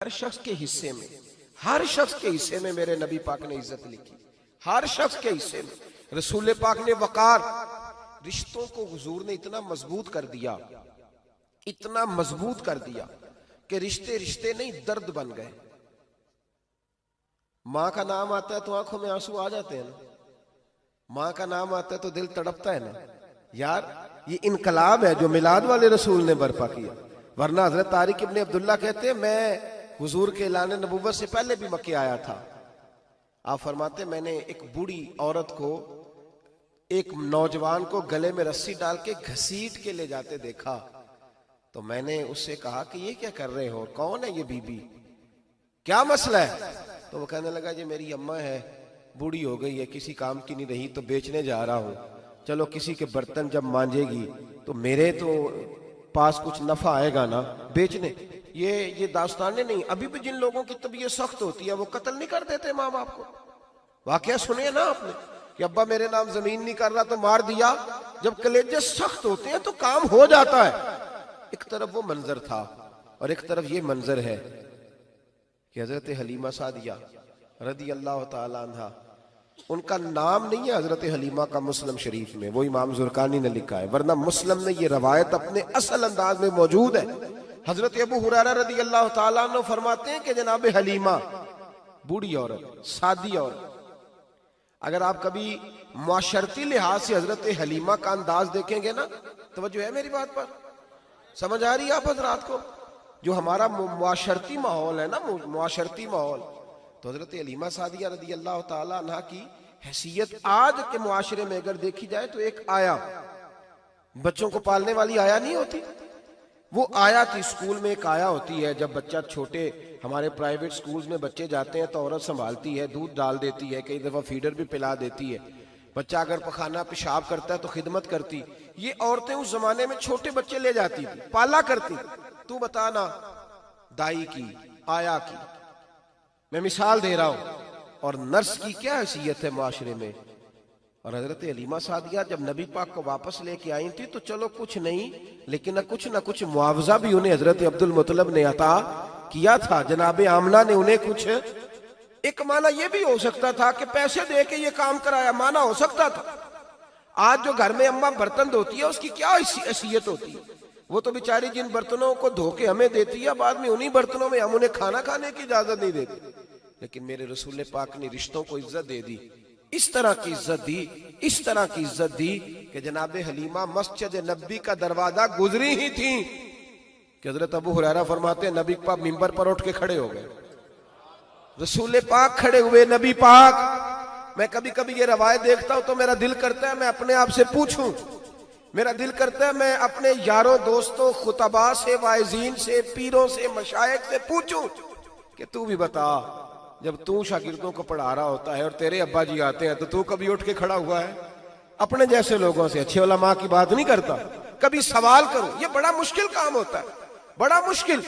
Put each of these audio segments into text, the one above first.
हर शख्स के हिस्से में, हर शख्स के हिस्से में मेरे नबी पाक ने इज्जत लिखी। हर शख्स के हिस्से में रसूल पाक ने वकार, रिश्तों को हुजूर ने इतना मजबूत कर दिया, इतना मजबूत कर दिया कि रिश्ते रिश्ते नहीं दर्द बन गए। माँ का नाम आता है तो आंखों में आंसू आ जाते हैं ना, माँ का नाम आता है तो दिल तड़पता है ना। यार ये इनकलाब है जो मिलाद वाले रसूल ने बर्पा किया। वरना हजरत तारिक इब्ने अब्दुल्ला कहते हैं मैं हुजूर के ऐलान नबुव्वत से पहले भी मक्के आया था। आप फरमाते मैंने एक बूढ़ी औरत को, एक नौजवान को गले में रस्सी डाल के घसीट के ले जाते देखा, तो मैंने उससे कहा कि ये क्या कर रहे हो, कौन है ये बीबी, क्या मसला है? तो वो कहने लगा जी मेरी अम्मा है, बूढ़ी हो गई है, किसी काम की नहीं रही, तो बेचने जा रहा हूँ। चलो किसी के बर्तन जब मांजेगी तो मेरे तो पास कुछ नफा आएगा ना बेचने। ये दास्तानें नहीं। अभी भी जिन लोगों की तबीयत सख्त होती है वो कत्ल नहीं कर देते माँ बाप को। वाकया सुने ना आपने कि अब्बा मेरे नाम जमीन नहीं कर रहा तो मार दिया। जब कलेजे सख्त होते हैं तो काम हो जाता है। एक तरफ वो मंजर था और एक तरफ ये मंजर है कि हजरत हलीमा सादिया रदी अल्लाह ताला अन्हा, उनका नाम नहीं है हजरत हलीमा का मुस्लिम शरीफ में, वो इमाम जुरकानी ने लिखा है, वरना मुस्लिम में ये रवायत अपने असल अंदाज में मौजूद है। हजरत अबू हुरैरा रदी अल्लाह ताला अन्हु फरमाते हैं कि जनाब हलीमा बूढ़ी औरत, सादी औरत। अगर आप कभी मुआशरती लिहाज से हजरत हलीमा का अंदाज देखेंगे ना, तवज्जो है मेरी बात पर, समझ आ रही है आप हजरात को? जो हमारा मुआशरती माहौल है ना, मुआशरती माहौल, तो हजरत हलीमा सादिया रदी अल्लाह ताला अन्हा की हैसियत आज के मुआशरे में अगर देखी जाए तो एक आया, बच्चों को पालने वाली आया नहीं होती, वो आया थी। स्कूल में एक आया होती है, जब बच्चा छोटे हमारे प्राइवेट स्कूल्स में बच्चे जाते हैं तो औरत संभालती है, दूध डाल देती है, कई दफा फीडर भी पिला देती है। बच्चा अगर पखाना पेशाब करता है तो खिदमत करती। ये औरतें उस जमाने में छोटे बच्चे ले जाती थी, पाला करती। तू बताना दाई की, आया की, मैं मिसाल दे रहा हूं, और नर्स की क्या हैसियत है माशरे में। और हजरत हलीमा सादिया जब नबी पाक को वापस लेके आई थी तो चलो कुछ नहीं, लेकिन कुछ ना कुछ मुआवजा भी उन्हें हजरत अब्दुल मुत्तलिब ने अता किया था। जनाब आमना ने उन्हें कुछ, एक माना यह भी हो सकता था कि पैसे दे के ये काम कराया, माना हो सकता था। आज जो घर में अम्मा बर्तन धोती है उसकी क्या हैसियत होती है? वो तो बेचारी जिन बर्तनों को धो के हमें देती है, बाद में उन्हीं बर्तनों में हम उन्हें खाना खाने की इजाजत नहीं देते। लेकिन मेरे रसूल पाक ने रिश्तों को इज्जत दे दी, इस तरह की इज्जत दी, इस तरह की इज्जत दी कि जनाब हलीमा मस्जिद नबी का दरवाजा गुजरी ही थी कि हजरत अबू हुरैरा फरमाते हैं नबी पाक मिंबर पर उठ के खड़े हो गए। रसूल पाक खड़े हुए, नबी पाक। मैं कभी कभी ये रवायत देखता हूं तो मेरा दिल करता है मैं अपने आप से पूछूं, मेरा दिल करता है मैं अपने यारों दोस्तों खुतबा से, वाइजीन से, पीरों से, मशाइख से पूछूं कि तू भी बता, जब तू शागिर्दों को पढ़ा रहा होता है और तेरे अब्बा जी आते हैं तो तू कभी उठ के खड़ा हुआ है? अपने जैसे लोगों से, अच्छे उलमा की बात नहीं करता, कभी सवाल करो। ये बड़ा मुश्किल काम होता है, बड़ा मुश्किल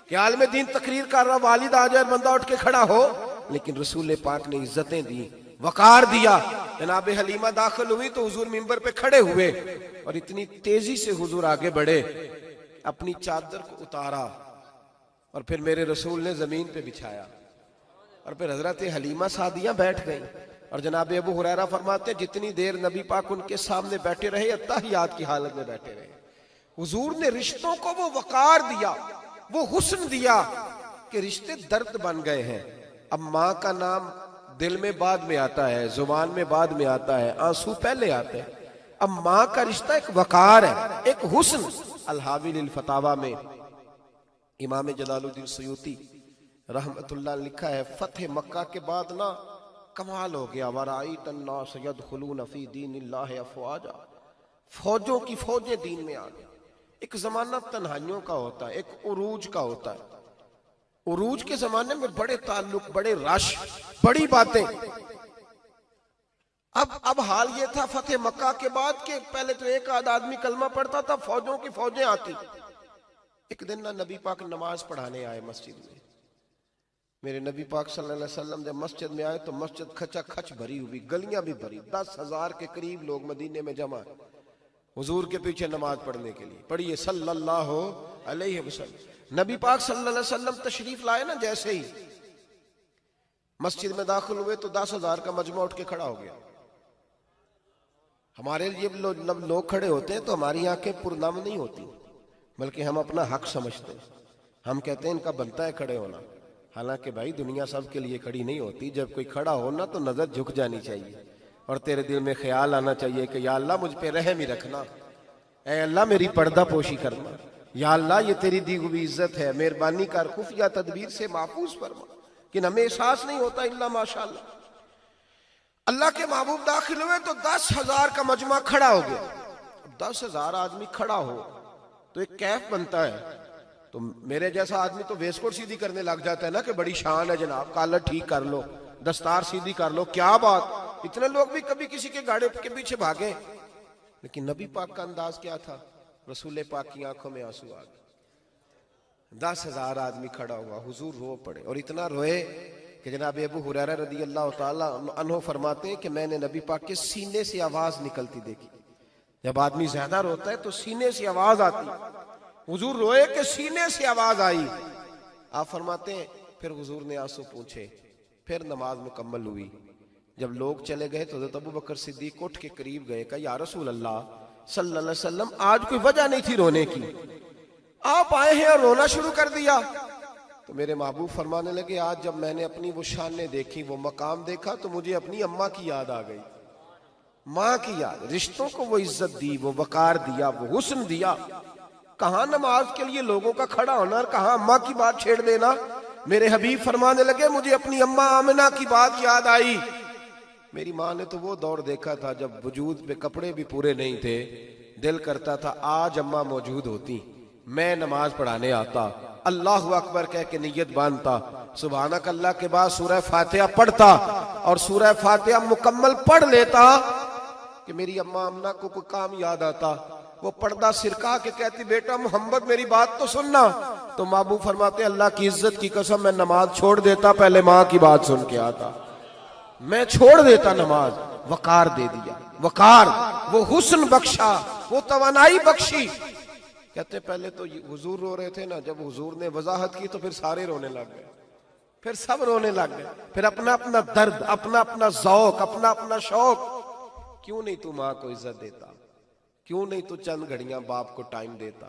कि आलिम दीन तकरीर कर रहा, वालिद आ जाए, बंदा उठ के खड़ा हो। लेकिन रसूल पाक ने इज्जतें दी, वकार दिया। जनाब हलीमा दाखिल हुई तो हुजूर मिंबर पे खड़े हुए और इतनी तेजी से हुजूर आगे बढ़े, अपनी चादर को उतारा और फिर मेरे रसूल ने जमीन पे बिछाया और फिर हजरत हलीमा सादिया बैठ गई। और जनाब अबू हुरैरा फरमाते जितनी देर नबी पाक उनके सामने बैठे रहे, अत्तहियात की हालत में बैठे रहे। हुजूर ने रिश्तों को वो वकार दिया, वो हुस्न दिया कि रिश्ते दर्द बन गए हैं। अब माँ का नाम दिल में बाद में आता है, जुबान में बाद में आता है, आंसू पहले आते हैं। अब माँ का रिश्ता एक वकार है, एक हुस्न। अल-हावी लिल फतावा में इमाम जलालुद्दीन सयूती रहमतुल्लाह लिखा है, फतेह मक्का के बाद ना कमाल हो गया, वराईत अन्नास यदखुलून फी दीनिल्लाहि अफवाजा, फौजों की फौजें दीन में आ गई। एक जमाना तन्हाइयों का होता है, एक उरूज का होता है। उरूज के जमाने में बड़े ताल्लुक, बड़े रश, बड़ी बातें। अब हाल ये था फतेह मक्का के बाद के पहले तो एक आध आदमी कलमा पढ़ता था, फौजों की फौजें आती। एक दिन ना नबी पाक नमाज पढ़ाने आए मस्जिद में। मेरे नबी पाक सल्लल्लाहु अलैहि वसल्लम जब मस्जिद में आए तो मस्जिद खचा खच भरी हुई, गलियां भी भरी, 10,000 के करीब लोग मदीने में जमा है। हुजूर के पीछे नमाज पढ़ने के लिए। पढ़िए सल्लल्लाहु अलैहि वसल्लम। नबी पाक सल्लल्लाहु अलैहि वसल्लम तशरीफ लाए ना, जैसे ही मस्जिद में दाखिल हुए तो 10,000 का मजमा उठ के खड़ा हो गया। हमारे लिए लोग खड़े होते हैं तो हमारी आंखें पुरनम नहीं होती, बल्कि हम अपना हक समझते हैं। हम कहते हैं इनका बनता है खड़े होना। हालांकि भाई दुनिया सब के लिए खड़ी नहीं होती। जब कोई खड़ा हो ना तो नजर झुक जानी चाहिए और तेरे दिल में ख्याल आना चाहिए कि या अल्लाह मुझ पे रहम ही रखना, ऐ अल्लाह मेरी पर्दा पोशी करना, या अल्लाह ये तेरी दी हुई इज्जत है, मेहरबानी कर, खुफिया तदबीर से महफूज फरमा। कि हमें एहसास नहीं होता इल्ला माशाअल्लाह। अल्लाह के महबूब दाखिल हुए तो 10,000 का मजमा खड़ा हो गया। 10,000 आदमी खड़ा हो तो एक कैफ बनता है। तो मेरे जैसा आदमी तो वेस्टकोट सीधी करने लग जाता है ना कि बड़ी शान है जनाब, कॉलर ठीक कर लो, दस्तार सीधी कर लो, क्या बात। इतने लोग भी कभी किसी के गाड़े के पीछे भागे, लेकिन नबी पाक का अंदाज क्या था? रसूल पाक की आंखों में आंसू आ गए। 10,000 आदमी खड़ा हुआ, हुजूर रो पड़े और इतना रोए कि जनाब अबू हुरैरा रदी अल्लाह ताला अन्हु फरमाते हैं कि मैंने नबी पाक के सीने से आवाज निकलती देखी। जब आदमी ज्यादा रोता है तो सीने से आवाज आती। हुजूर रोए कि सीने से आवाज आई। आप फरमाते हैं फिर हुजूर ने आंसू पूछे, फिर नमाज मुकम्मल हुई। जब लोग चले गए तो हज़रत अबू बकर सिद्दीक उठ के करीब गए, कहा या रसूल अल्लाह सल्लल्लाहु अलैहि वसल्लम, आज कोई वजह नहीं थी रोने की, आप आए हैं और रोना शुरू कर दिया। तो मेरे महबूब फरमाने लगे, आज जब मैंने अपनी वो शानें देखी, वो मकाम देखा, तो मुझे अपनी अम्मा की याद आ गई, माँ की याद। रिश्तों को वो इज्जत दी, वो वकार दिया, वो हुस्न दिया। कहाँ नमाज के लिए लोगों का खड़ा होना और कहाँ अम्मा की बात छेड़ देना। मेरे हबीब फरमाने लगे, मुझे अपनी अम्मा आमिना की बात याद आई। मेरी माँ ने तो वो दौर देखा था जब वजूद पे कपड़े भी पूरे नहीं थे, दिल करता था आज अम्मा मौजूद होती, मैं नमाज पढ़ाने आता, अल्लाहु अकबर कह के नियत बांधता, सुभानक अल्लाह के बाद सूरह फातिहा पढ़ता और सूरह फातिहा मुकम्मल पढ़ लेता कि मेरी अम्मा अम्ना को कोई काम याद आता। वो पर्दा सिरका के कहती, बेटा मोहम्मद मेरी बात तो सुनना। तो महबूब फरमाते, अल्लाह की इज्जत की कसम मैं नमाज छोड़ देता, पहले माँ की बात सुन के आता, मैं छोड़ देता नमाज। वकार दे दिया, वकार, वो हुस्न बख्शा, वो तवानाई बख्शी। कहते पहले तो हुजूर रो रहे थे ना, जब हुजूर ने वजाहत की तो फिर सारे रोने लग गए, फिर सब रोने लग गए, फिर अपना अपना दर्द, अपना अपना ज़ौक, अपना अपना शौक। क्यों नहीं तू माँ को इज्जत देता? क्यों नहीं तू चंद घड़ियां बाप को टाइम देता?